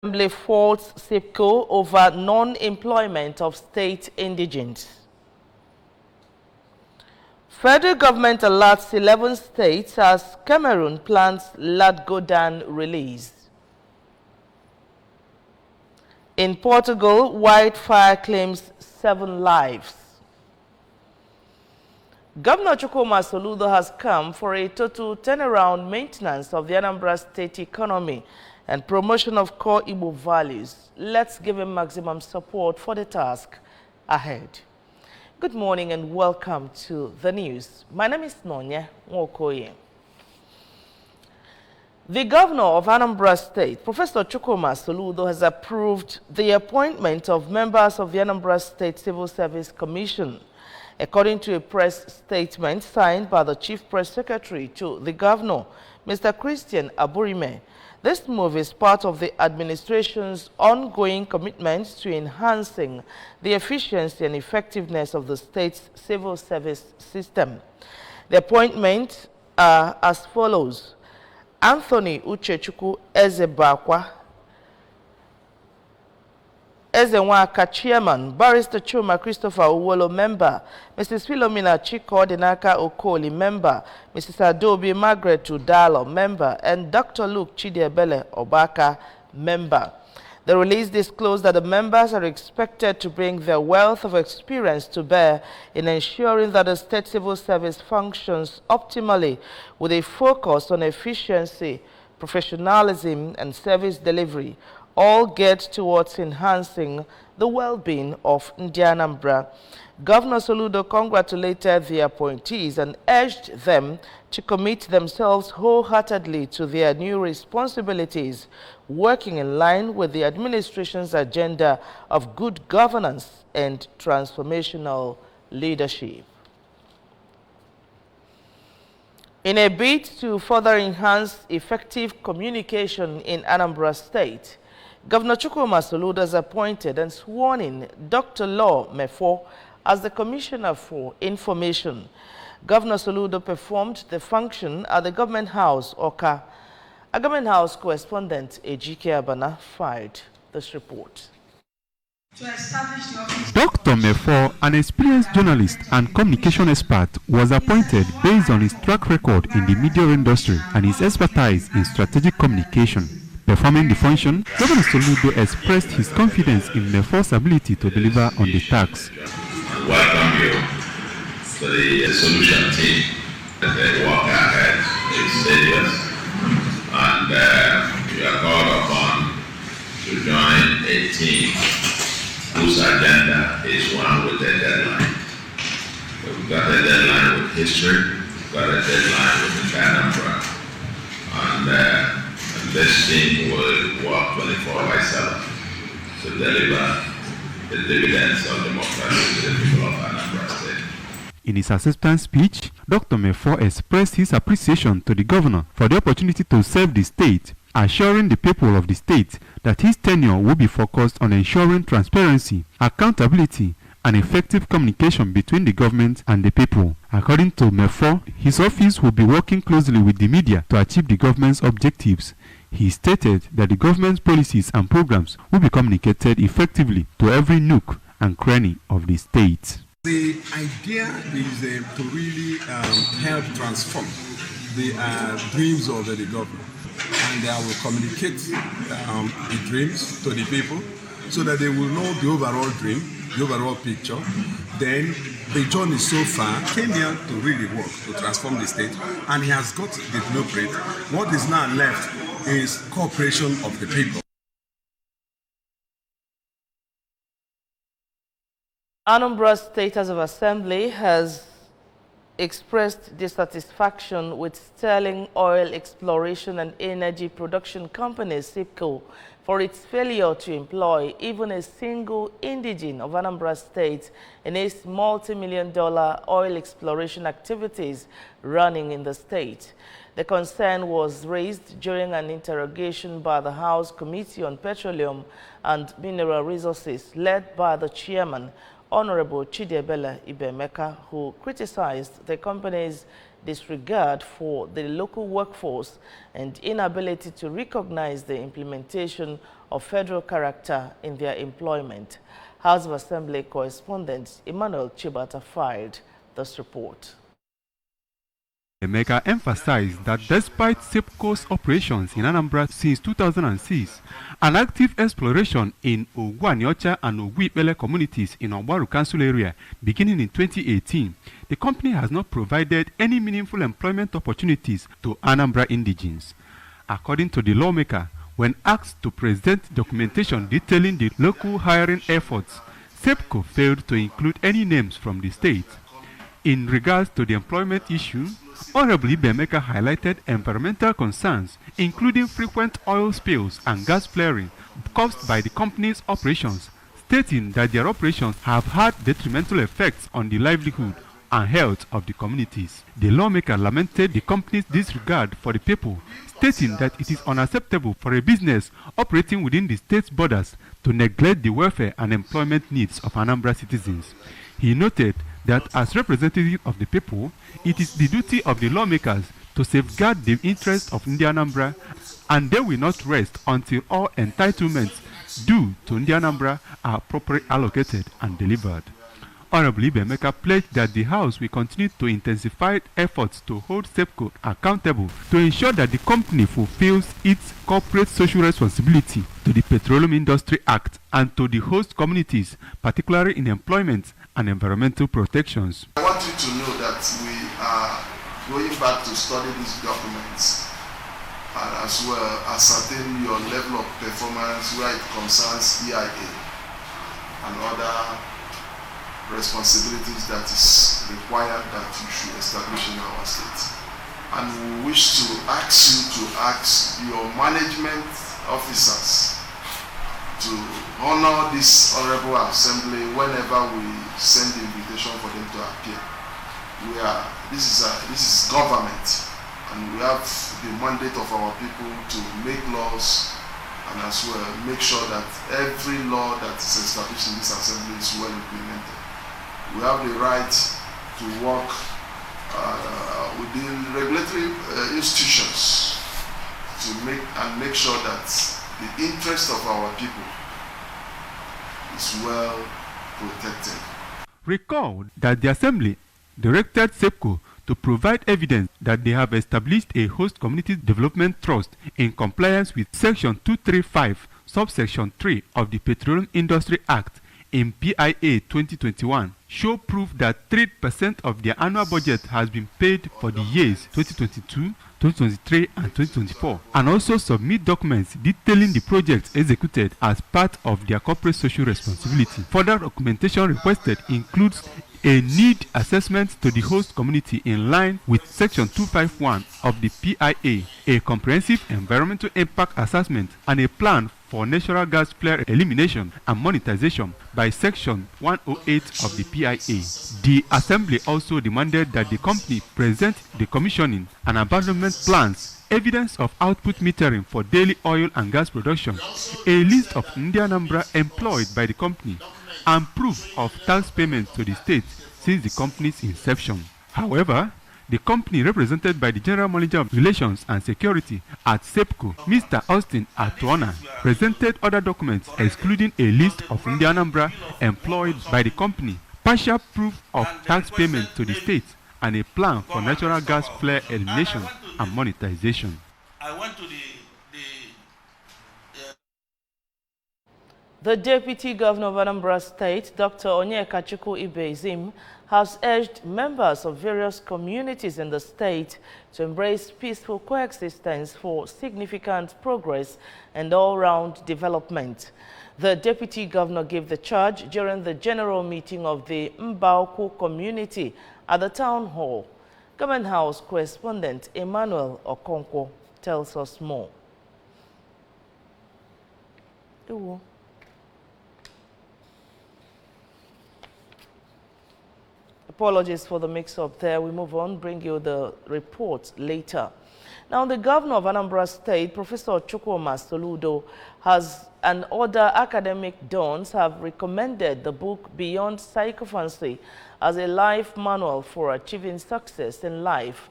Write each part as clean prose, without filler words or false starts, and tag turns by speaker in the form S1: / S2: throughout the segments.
S1: Assembly faults SIPCO over non-employment of state indigents. Federal government alerts 11 states as Cameroon plans Latgodan release. In Portugal, wildfire claims 7 lives. Governor Chukwuma Soludo has come for a total turnaround maintenance of the Anambra state economy and promotion of core Igbo values. Let's give him maximum support for the task ahead. Good morning and welcome to the news. My name is Nonya Nwokoye. The governor of Anambra State, Professor Chukwuma Soludo, has approved the appointment of members of the Anambra State Civil Service Commission. According to a press statement signed by the Chief Press Secretary to the governor, Mr. Christian Aburime, this move is part of the administration's ongoing commitment to enhancing the efficiency and effectiveness of the state's civil service system. The appointments are as follows: Anthony Uchechukwu Ezebakwa, Ezenwaka Chairman, Barrister Chuma Christopher Uwolo Member, Mrs. Philomena Chiko Denaka Okoli Member, Mrs. Adobe Margaret Udalo Member, and Dr. Luke Chidiebele Obaka Member. The release disclosed that the members are expected to bring their wealth of experience to bear in ensuring that the state civil service functions optimally with a focus on efficiency, professionalism, and service delivery, all get towards enhancing the well-being of Anambra. Governor Soludo congratulated the appointees and urged them to commit themselves wholeheartedly to their new responsibilities, working in line with the administration's agenda of good governance and transformational leadership. In a bid to further enhance effective communication in Anambra State, Governor Chukwuma Soludo has appointed and sworn in Dr. Law Mefo as the Commissioner for Information. Governor Soludo performed the function at the Government House, Oka. A Government House correspondent, Ejike Abana, filed this report.
S2: Dr. Mefo, an experienced journalist and communication expert, was appointed based on his track record in the media industry and his expertise in strategic communication. Performing the function, Governor Soludo expressed his confidence in Mefo's ability to deliver on the task.
S3: Welcome you to the solution team. The work ahead is serious, and you are called upon to join a team whose agenda is one with a deadline. We've got a deadline with history, we've got a deadline with the Anambra, and this team will work 24/7 to deliver the dividends of democracy to the people of Anambra State.
S2: In his acceptance speech, Dr. Mefo expressed his appreciation to the governor for the opportunity to serve the state, assuring the people of the state that his tenure will be focused on ensuring transparency, accountability, and effective communication between the government and the people. According to Mefo, his office will be working closely with the media to achieve the government's objectives. He stated that the government's policies and programs will be communicated effectively to every nook and cranny of the state.
S4: The idea is to really help transform the dreams of the government, and I will communicate the dreams to the people so that they will know the overall dream, the overall picture. Then the journey so far came here to really work to transform the state, and he has got the blueprint. What is now left is cooperation of the people.
S1: Anambra State House of Assembly has expressed dissatisfaction with Sterling Oil Exploration and Energy Production Company, SIPCO, for its failure to employ even a single indigene of Anambra State in its multi-million-dollar oil exploration activities running in the state. The concern was raised during an interrogation by the House Committee on Petroleum and Mineral Resources, led by the chairman, Honorable Chidiebele Ibemeka, who criticized the company's disregard for the local workforce and inability to recognize the implementation of federal character in their employment. House of Assembly correspondent Emmanuel Chibata filed this report.
S2: Emeka emphasized that despite SEPCO's operations in Anambra since 2006, an active exploration in Ogwanyocha and Ogwipele communities in Ogbaru Council area beginning in 2018, the company has not provided any meaningful employment opportunities to Anambra indigents. According to the lawmaker, when asked to present documentation detailing the local hiring efforts, SEPCO failed to include any names from the state. In regards to the employment issue, Honorable Emeka highlighted environmental concerns, including frequent oil spills and gas flaring caused by the company's operations, stating that their operations have had detrimental effects on the livelihood and health of the communities. The lawmaker lamented the company's disregard for the people, stating that it is unacceptable for a business operating within the state's borders to neglect the welfare and employment needs of Anambra citizens. He noted that as representative of the people, it is the duty of the lawmakers to safeguard the interests of Anambra, and they will not rest until all entitlements due to Anambra are properly allocated and delivered. Honorable Emeka pledged that the House will continue to intensify efforts to hold SEPCO accountable to ensure that the company fulfills its corporate social responsibility to the Petroleum Industry Act and to the host communities, particularly in employment and environmental protections.
S5: I want you to know that we are going back to study these documents and as well ascertain your level of performance where it concerns EIA and other responsibilities that is required that you should establish in our state. And we wish to ask you to ask your management officers to honor this honorable assembly whenever we send the invitation for them to appear. This is government, and we have the mandate of our people to make laws and as well make sure that every law that is established in this assembly is well implemented. We have the right to work with the regulatory institutions to make sure that the interest of our people is well protected.
S2: Recall that the Assembly directed SEPCO to provide evidence that they have established a host community development trust in compliance with Section 235, subsection 3 of the Petroleum Industry Act in PIA 2021, show proof that 3% of their annual budget has been paid for the years 2022, 2023 and 2024, and also submit documents detailing the projects executed as part of their corporate social responsibility. Further documentation requested includes a need assessment to the host community in line with Section 251 of the PIA, a comprehensive environmental impact assessment, and a plan for natural gas flare elimination and monetization by Section 108 of the PIA. The Assembly also demanded that the company present the commissioning and abandonment plans, evidence of output metering for daily oil and gas production, a list of Anambra employed by the company, and proof of tax payments to the state since the company's inception. However, the company represented by the General Manager of Relations and Security at SEPCO, Mr. Austin Atuona, presented other documents excluding a list of Anambra employed by the company, partial proof of tax payment to the state, and a plan for natural gas flare elimination and monetization.
S1: The Deputy Governor of Anambra State, Dr. Onyekachukwu Ibezim, has urged members of various communities in the state to embrace peaceful coexistence for significant progress and all-round development. The Deputy Governor gave the charge during the general meeting of the Mbauku community at the Town Hall. Government House correspondent Emmanuel Okonkwo tells us more. Apologies for the mix-up there. We move on, bring you the report later. Now, the governor of Anambra State, Professor Chukwuma Soludo, and other academic dons have recommended the book Beyond Sycophancy as a life manual for achieving success in life.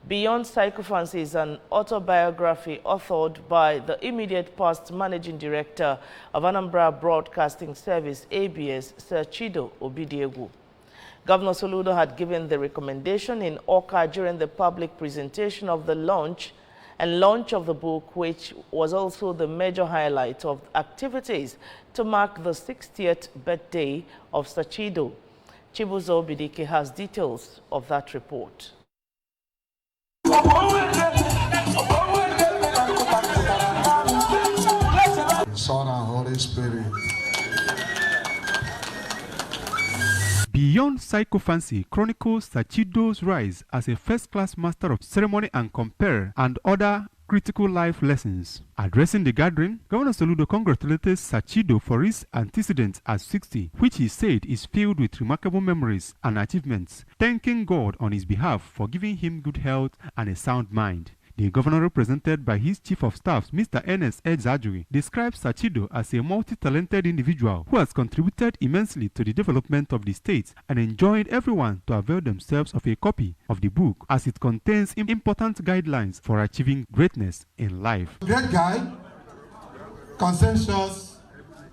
S1: Beyond Sycophancy is an autobiography authored by the immediate past managing director of Anambra Broadcasting Service, ABS, Sir Chido Obidiegwu. Governor Soludo had given the recommendation in Awka during the public presentation of the launch of the book, which was also the major highlight of activities to mark the 60th birthday of Sir Chido. Chibuzo Obidike has details of that report.
S6: Son and Holy Spirit.
S2: Beyond Sycophancy chronicles Sir Chido's rise as a first-class master of ceremony and compere and other critical life lessons. Addressing the gathering, Governor Soludo congratulated Sir Chido for his antecedents at 60, which he said is filled with remarkable memories and achievements, thanking God on his behalf for giving him good health and a sound mind. The governor, represented by his chief of staff, Mr. Ernest Edzajuri, describes Sir Chido as a multi-talented individual who has contributed immensely to the development of the state and enjoined everyone to avail themselves of a copy of the book as it contains important guidelines for achieving greatness in life.
S6: Great guy, conscientious,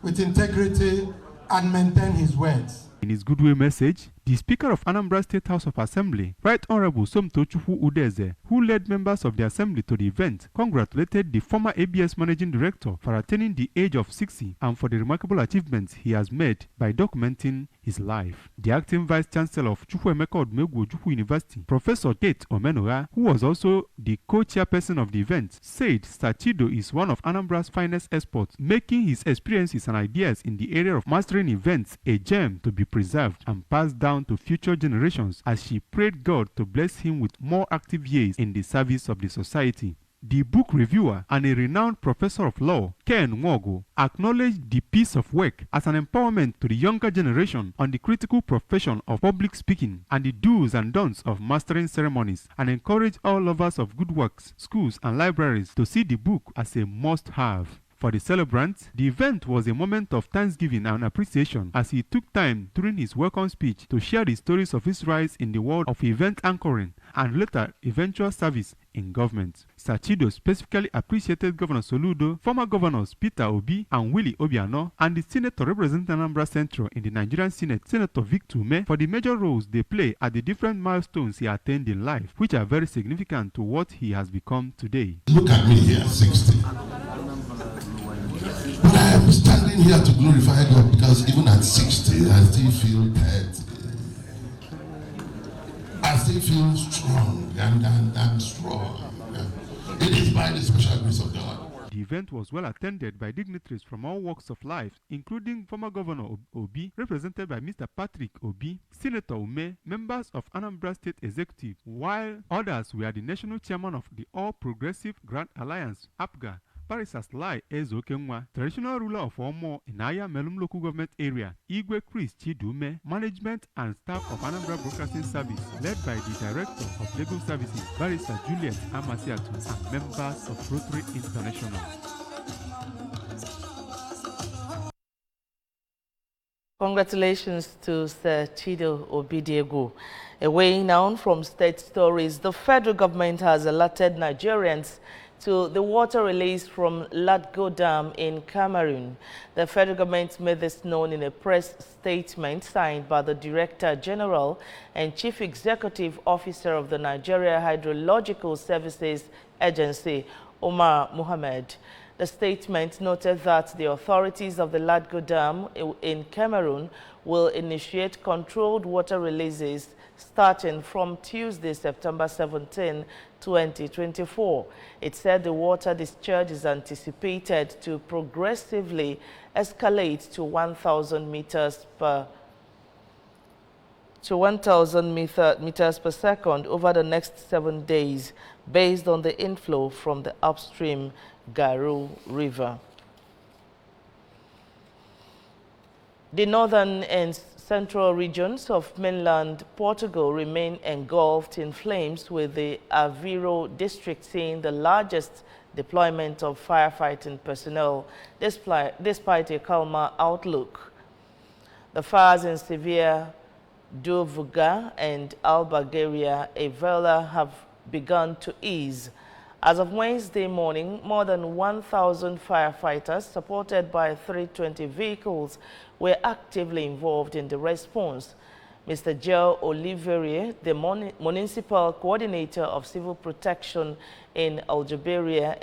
S6: with integrity, and maintain his words.
S2: In his goodwill message, the Speaker of Anambra State House of Assembly, Right Honorable Somtochukwu Udeze, who led members of the Assembly to the event, congratulated the former ABS Managing Director for attaining the age of 60 and for the remarkable achievements he has made by documenting his life. The acting Vice Chancellor of Chukwuemeka Odumegwu Ojukwu University, Professor Kate Omenora, who was also the co-chairperson of the event, said Sir Chido is one of Anambra's finest experts, making his experiences and ideas in the area of mastering events a gem to be preserved and passed down to future generations, as she prayed God to bless him with more active years in the service of the society. The book reviewer and a renowned professor of law, Ken Nwogo, acknowledged the piece of work as an empowerment to the younger generation on the critical profession of public speaking and the do's and don'ts of mastering ceremonies, and encouraged all lovers of good works, schools and libraries to see the book as a must-have. For the celebrants, the event was a moment of thanksgiving and appreciation as he took time during his welcome speech to share the stories of his rise in the world of event anchoring and later eventual service in government. Sir Chido specifically appreciated Governor Soludo, former governors Peter Obi and Willie Obiano, and the senator representing Anambra Central in the Nigerian Senate, Senator Victor Ume, for the major roles they play at the different milestones he attained in life, which are very significant to what he has become today.
S7: Look at me here, 60. But I am standing here to glorify God because even at 60, I still feel that I still feel strong and strong. It is by the special grace of God.
S2: The event was well attended by dignitaries from all walks of life, including former Governor Obi, represented by Mr. Patrick Obi, Senator Ume, members of Anambra State Executive, while others were the national chairman of the All Progressive Grand Alliance, APGA, Barrister Sly Ezokenwa, traditional ruler of Omo in Aya Melum local government area, Igwe Chris Chidume, management and staff of Anambra Broadcasting Service, led by the Director of Legal Services, Barrister Juliet Amasiatu, and members of Rotary International.
S1: Congratulations to Sir Chido Obidiegwu. Away now from state stories, the federal government has alerted Nigerians to the water released from Ladgo Dam in Cameroon. The federal government made this known in a press statement signed by the Director General and Chief Executive Officer of the Nigeria Hydrological Services Agency, Omar Mohamed. The statement noted that the authorities of the Ladgo Dam in Cameroon will initiate controlled water releases starting from Tuesday, September 17, 2024. It said the water discharge is anticipated to progressively escalate to 1,000 meters per meters per second over the next 7 days, based on the inflow from the upstream Garu River. The northern and central regions of mainland Portugal remain engulfed in flames, with the Aveiro district seeing the largest deployment of firefighting personnel despite a calmer outlook. The fires in Sevilla, Dovuga and Albergaria, Avila have begun to ease. As of Wednesday morning, more than 1,000 firefighters, supported by 320 vehicles, were actively involved in the response. Mr. Joe Oliveria, the municipal coordinator of civil protection in Algeria,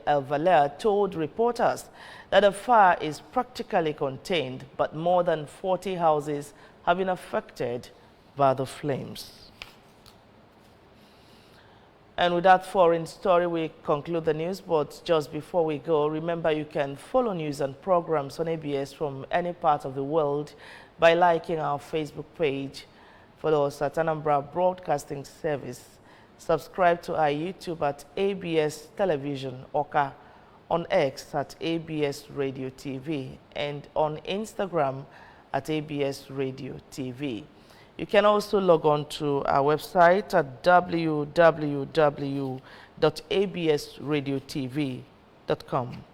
S1: El Valer, told reporters that the fire is practically contained, but more than 40 houses have been affected by the flames. And with that foreign story, we conclude the news. But just before we go, remember you can follow news and programs on ABS from any part of the world by liking our Facebook page. Follow us at Anambra Broadcasting Service. Subscribe to our YouTube at ABS Television Oka, on X at ABS Radio TV, and on Instagram at ABS Radio TV. You can also log on to our website at www.absradiotv.com.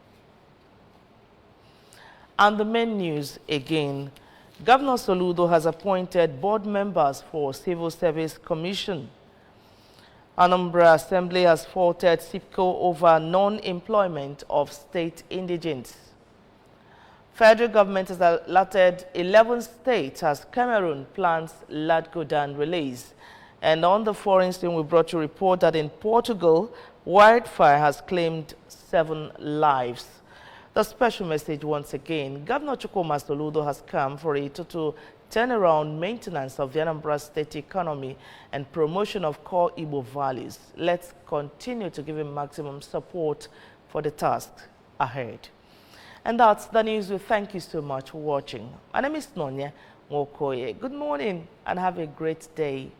S1: And the main news again. Governor Soludo has appointed board members for Civil Service Commission. Anambra Assembly has faulted SIPCO over non-employment of state indigents. Federal government has allotted 11 states as Cameroon plans Ladgodan release. And on the foreign scene, we brought you a report that in Portugal, wildfire has claimed 7 lives. The special message once again, Governor Chukwuma Soludo has come for a total turnaround maintenance of the Anambra state economy and promotion of core Igbo values. Let's continue to give him maximum support for the task ahead. And that's the news. We thank you so much for watching. My name is Nonya Ngokoye. Good morning and have a great day.